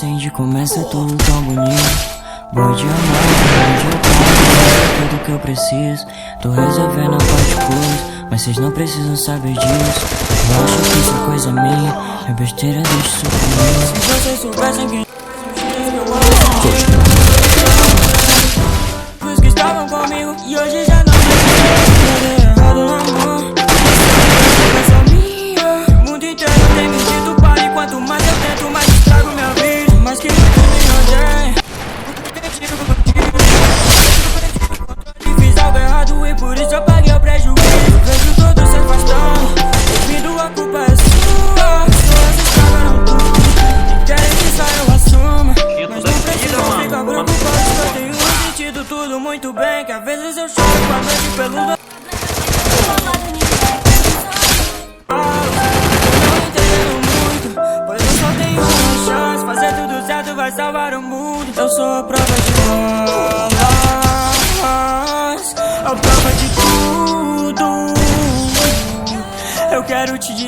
acende, começa tudo tão bonito. Bom dia, amor, bom dia, pai. Tudo que eu preciso, tô resolvendo a parte coisa, mas vocês não precisam saber disso. Eu acho que isso é coisa minha, é besteira, deixa isso comigo. Se vocês soubessem quem os que estavam comigo e hoje já não mais errado no amor. É só minha, o mundo inteiro tem mentido para e quanto mais eu tento, mais estrago minha vida. Mas que muito me odeio. Fiz algo errado e por isso eu paguei o prejuízo. Vejo todos se afastando, ouvindo a culpa é sua. Pessoas estragaram tudo e querem que só eu assuma. Mas não precisam ficar preocupados que eu tenho sentido tudo muito bem. Que às vezes eu choro com a noite pelo não entendendo muito, pois eu só tenho uma chance. Fazer tudo certo vai salvar o mundo. Eu sou a prova de balas, a prova de tudo. Eu quero te dizer